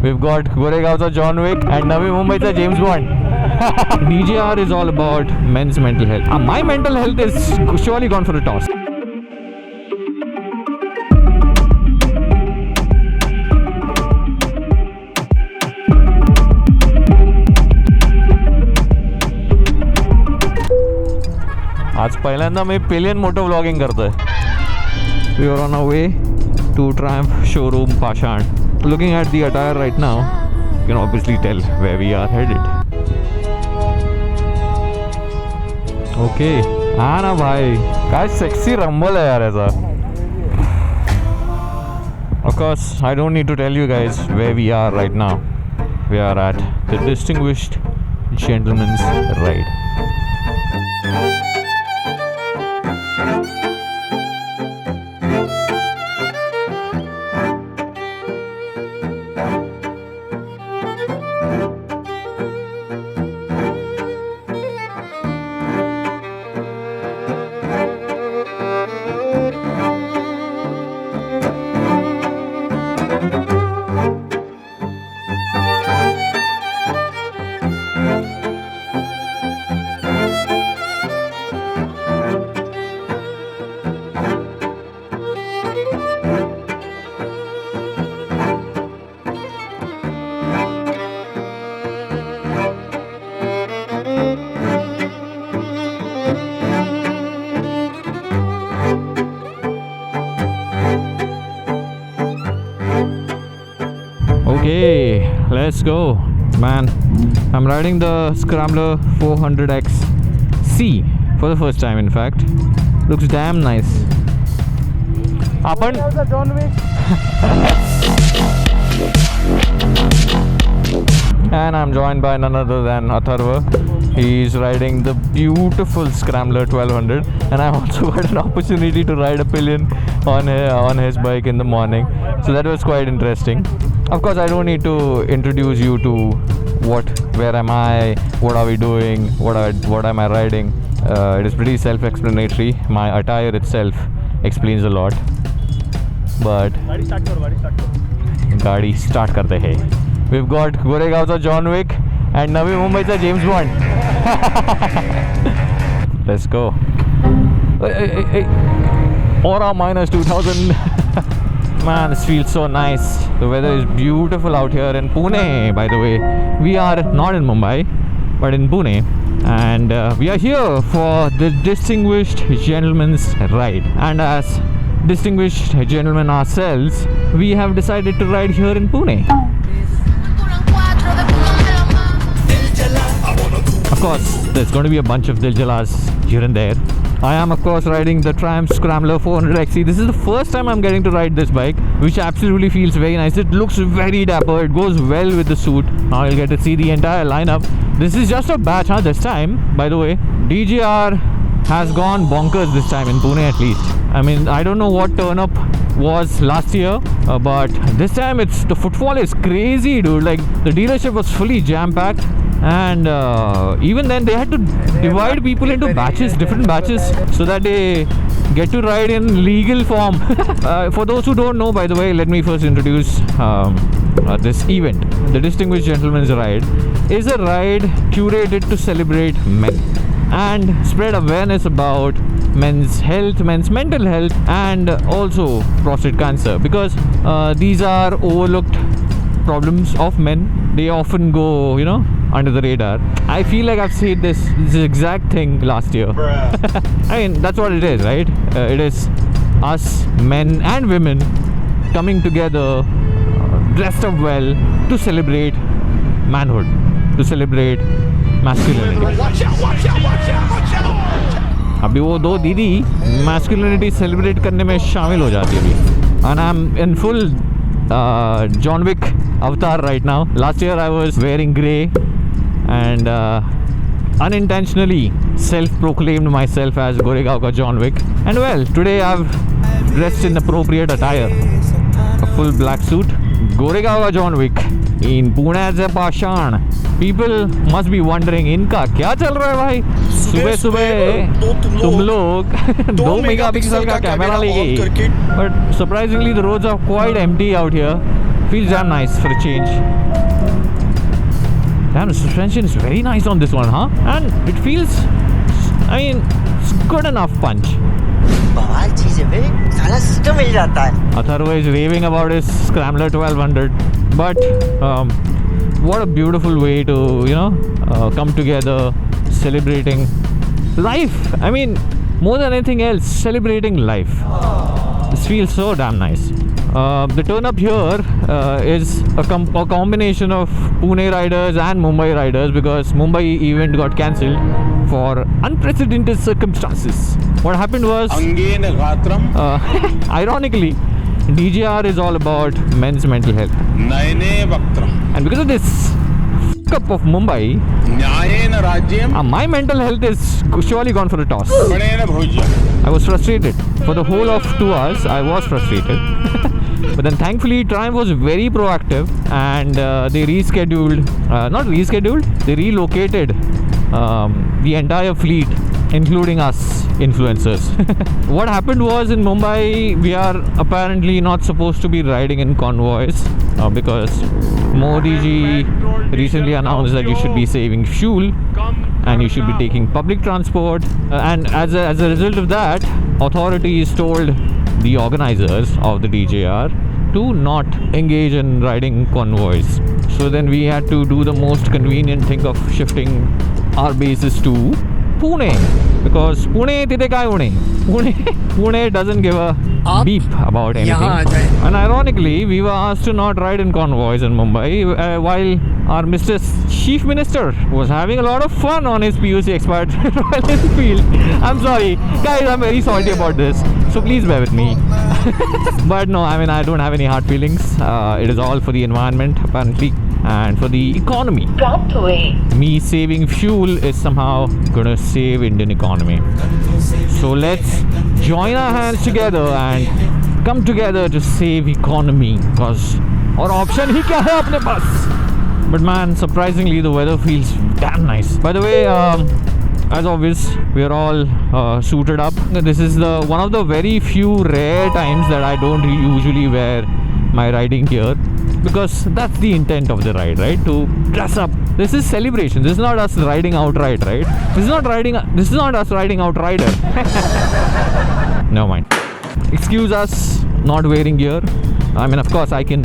We've got Goregaonचा John Wick and Navi Mumbaiचा James Bond. DJR is all about men's mental health. My mental health is surely gone for a toss. आज पहिल्यांदा मी pillion moto vlogging करतोय. We are on our way to Triumph showroom Pashan. Looking at the attire right now, you can obviously tell where we are headed. Okay, हाँ ना भाई, काय sexy rumble है यार ऐसा. Of course, I don't need to tell you guys where we are right now. We are at the Distinguished Gentleman's Ride. Okay, let's go, man. I'm riding the Scrambler 400X C for the first time, in fact. Looks damn nice. John Wick. And I'm joined by none other than Atharva. He's riding the beautiful Scrambler 1200, and I've also got an opportunity to ride a pillion on his bike in the morning. So that was quite interesting. Of course, I don't need to introduce you to where am I, what are we doing, what am I riding. It is pretty self-explanatory. My attire itself explains a lot. But गाड़ी start करते हैं. We've got Goregaonचा John Wick and Navi Mumbaiचा James Bond. Let's go. Hey. Aura minus 2000. Man, this feels so nice. The weather is beautiful out here in Pune, by the way. We are not in Mumbai, but in Pune. And we are here for the Distinguished Gentleman's Ride. And as distinguished gentlemen ourselves, we have decided to ride here in Pune. Of course, there's going to be a bunch of Diljalas here and there. I am of course riding the Triumph Scrambler 400XE. This is the first time I'm getting to ride this bike, which absolutely feels very nice. It looks very dapper, it goes well with the suit. Now I'll get to see the entire lineup. This is just a batch this time, by the way. DJR has gone bonkers this time in Pune at least. I mean, I don't know what turn up was last year, but this time the footfall is crazy, dude. Like, the dealership was fully jam-packed. And even then they had to divide people into different batches, so that they get to ride in legal form. For those who don't know, by the way, let me first introduce this event. The Distinguished Gentleman's Ride is a ride curated to celebrate men and spread awareness about men's health, men's mental health, and also prostate cancer, because these are overlooked problems of men. They often go, under the radar. I feel like I've said this exact thing last year. I mean, that's what it is, right? It is us, men and women, coming together, dressed up well, to celebrate manhood, to celebrate masculinity. अभी वो दो दीदी masculinity celebrate करने में शामिल हो जाती है अभी. And I'm in full John Wick avatar right now. Last year I was wearing grey and unintentionally self-proclaimed myself as Goregaonka John Wick. And well, today I've dressed in appropriate attire. A full black suit. Goregaonka John Wick in Pune's Pashan. People must be wondering, इनका क्या चल रहा है भाई? सुबह तुम लोग 2 megapixel का कैमरा लेके. But surprisingly the roads are quite empty out here. Feels damn nice for a change. Damn, the suspension is very nice on this one, huh? And it feels, it's good enough punch. बवाल चीज है बे, सारा system मिल जाता है. Atharva is raving about his Scrambler 1200, but what a beautiful way to come together, celebrating life. More than anything else, celebrating life. This feels so damn nice. The turn up here is a combination of Pune riders and Mumbai riders, because Mumbai event got cancelled for unprecedented circumstances. What happened was, ironically, DJR is all about men's mental health. And because of this up of Mumbai, my mental health is surely gone for a toss. I was frustrated. For the whole of 2 hours, I was frustrated. But then thankfully, Triumph was very proactive, and they they relocated the entire fleet, including us influencers. What happened was, in Mumbai, we are apparently not supposed to be riding in convoys because Modi ji recently announced that you should be saving fuel and you should be taking public transport, and as a result of that, authorities told the organizers of the DJR to not engage in riding convoys. So then we had to do the most convenient thing of shifting our bases to Pune, because Pune doesn't give a beep about anything. And ironically, we were asked to not ride in convoys in Mumbai while our Mr. Chief Minister was having a lot of fun on his PUC expired Royal Enfield. I'm sorry, guys, I'm very salty about this, so please bear with me. But no, I don't have any hard feelings. It is all for the environment, apparently, and for the economy. Me saving fuel is somehow gonna save Indian economy. So let's join our hands together and come together to save economy, because our option hi kya hai apne paas. But man, surprisingly, the weather feels damn nice. By the way, as always, we are all suited up. This is one of the very few rare times that I don't usually wear my riding gear, because that's the intent of the ride, right? To dress up. This is celebration. This is not us riding outright, right? This is not us riding outrider. Never mind. Excuse us not wearing gear. Of course, I can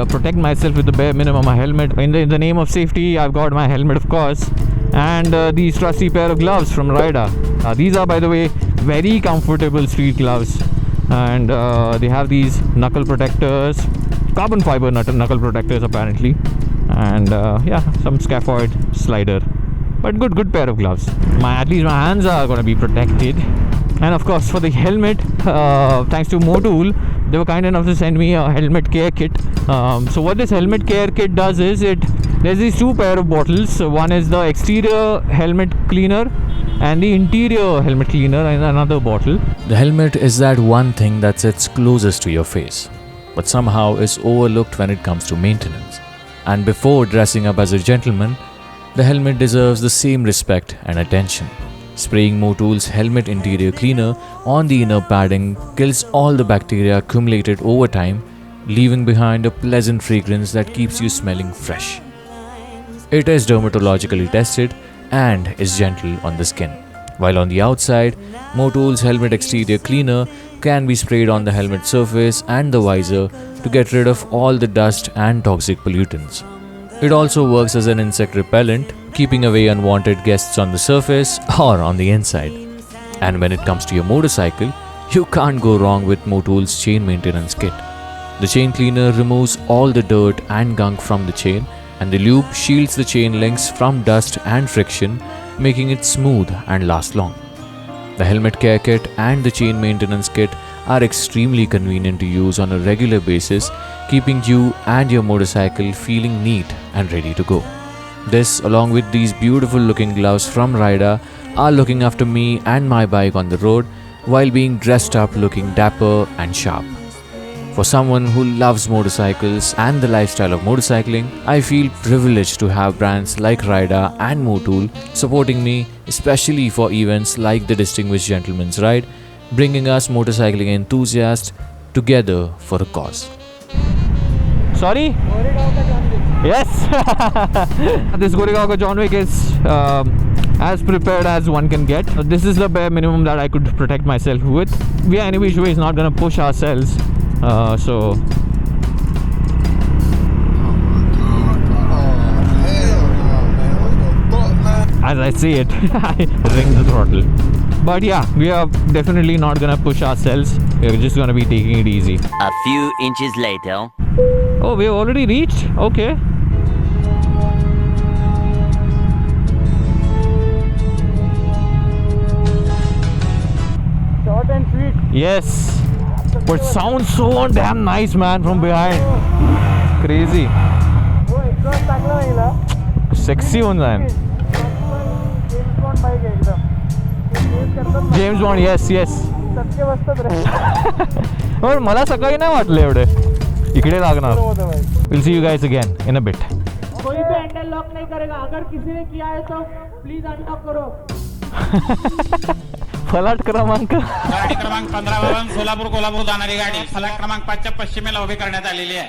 protect myself with the bare minimum. A helmet. In the name of safety, I've got my helmet, of course, and these trusty pair of gloves from Rida. These are, by the way, very comfortable street gloves, and they have these knuckle protectors, carbon fiber knuckle protectors apparently, and some scaphoid slider. But good pair of gloves. At least my hands are going to be protected. And of course, for the helmet, thanks to Motul, they were kind enough to send me a helmet care kit. So what this helmet care kit does is, there's these 2 pair of bottles. So one is the exterior helmet cleaner and the interior helmet cleaner in another bottle. The helmet is that one thing that sits closest to your face, but somehow is overlooked when it comes to maintenance. And before dressing up as a gentleman, the helmet deserves the same respect and attention. Spraying Motul's helmet interior cleaner on the inner padding kills all the bacteria accumulated over time, leaving behind a pleasant fragrance that keeps you smelling fresh. It is dermatologically tested and is gentle on the skin. While on the outside, Motul's helmet exterior cleaner can be sprayed on the helmet surface and the visor to get rid of all the dust and toxic pollutants. It also works as an insect repellent, keeping away unwanted guests on the surface or on the inside. And when it comes to your motorcycle, you can't go wrong with Motul's chain maintenance kit. The chain cleaner removes all the dirt and gunk from the chain, and the lube shields the chain links from dust and friction, making it smooth and last long. The helmet care kit and the chain maintenance kit are extremely convenient to use on a regular basis, keeping you and your motorcycle feeling neat and ready to go. This, along with these beautiful looking gloves from Rida, are looking after me and my bike on the road while being dressed up looking dapper and sharp. For someone who loves motorcycles and the lifestyle of motorcycling, I feel privileged to have brands like Rida and Motul supporting me, especially for events like the Distinguished Gentleman's Ride, bringing us motorcycling enthusiasts together for a cause. Sorry? Yes. This Goregaon ka John Wick is as prepared as one can get. This is the bare minimum that I could protect myself with. We are anyway is not gonna push ourselves. So as I say it, I ring the throttle. But yeah, we are definitely not gonna push ourselves. We're just gonna be taking it easy. A few inches later. Oh, we've already reached? Okay. Short and sweet. Yes. But sounds so damn nice, man, from behind. Crazy. हो एकदम चांगला होईल हा. Sexy one, man. James bond bike आहे एकदम. Chase करतात ना, James Bond, yes, yes. चटके बसतात रे. पण मला सकाळी नाही वाटलं एवढे. इकडे लागणार. होतं भाई. We'll see you guys again in a bit. कोई भी हैंडल लॉक नहीं करेगा. अगर किसी ने किया है तो प्लीज अनलॉक करो. फलाट क्रमांक. गाडी क्रमांक 15 वरून सोलापूर कोल्हापूर जाणारी गाडी फलक क्रमांक 5 च्या पश्चिमेला उभी करण्यात आलेली आहे.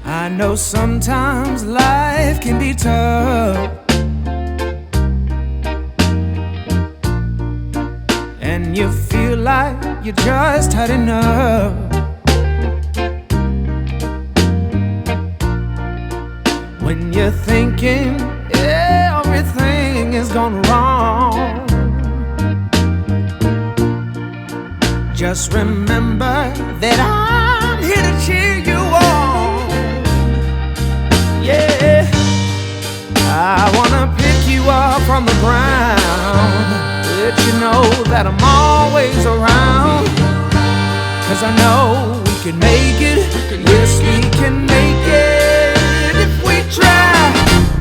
I know sometimes life can be tough, and you feel like you just had enough. When you're thinking everything is gone wrong, just remember that I'm here to cheer you on. Yeah, I wanna pick you up from the ground, let you know that I'm always around. 'Cause I know we can make it, yes we can make it if we try,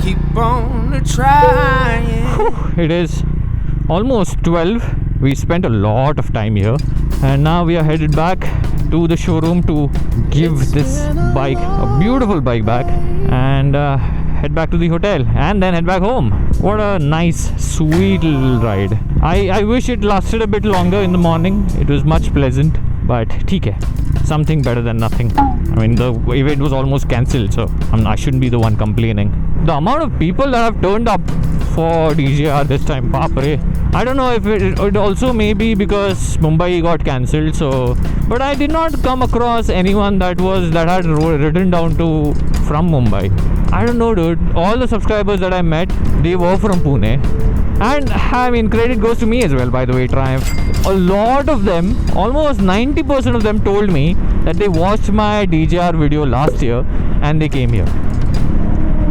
keep on trying. It is almost 12. We spent a lot of time here, and now we are headed back to the showroom to give this bike, a beautiful bike, back, and head back to the hotel and then head back home. What a nice, sweet little ride. I wish it lasted a bit longer in the morning. It was much pleasant, but theek hai, something better than nothing. I mean, the event was almost cancelled, so I shouldn't be the one complaining. The amount of people that have turned up for DJR this time, baap re. I don't know if it also may be because Mumbai got cancelled, so but I did not come across anyone that had written down to from Mumbai. I don't know, dude. All the subscribers that I met, they were from Pune. And I mean, credit goes to me as well, by the way, Triumph. A lot of them, almost 90% of them told me that they watched my DJR video last year and they came here.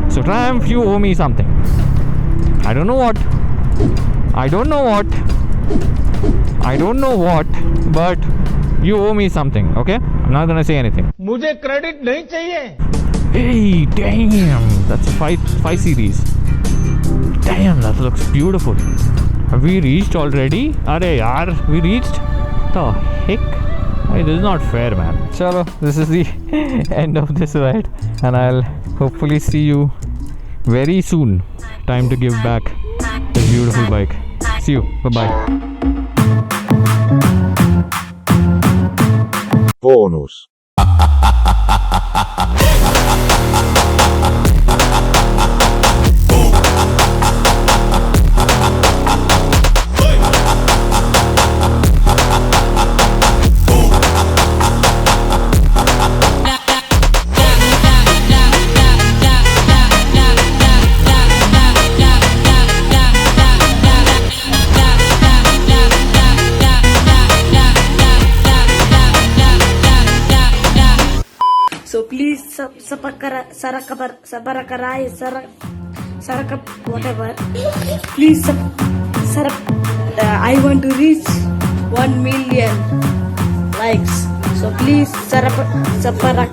So Triumph, you owe me something. I don't know what. I don't know what, but you owe me something, okay? I'm not gonna say anything. मुझे credit नहीं चाहिए. Hey, damn, that's a 5 series. Damn, that looks beautiful. Have we reached already? Arey yaar, we reached? The heck? Hey, this is not fair, man. Chalo, this is the end of this ride, and I'll hopefully see you very soon. Time to give back this beautiful bike. See you. Bye-bye. Bonus. So please whatever. Please I want to reach 1 million likes. So please sarapakara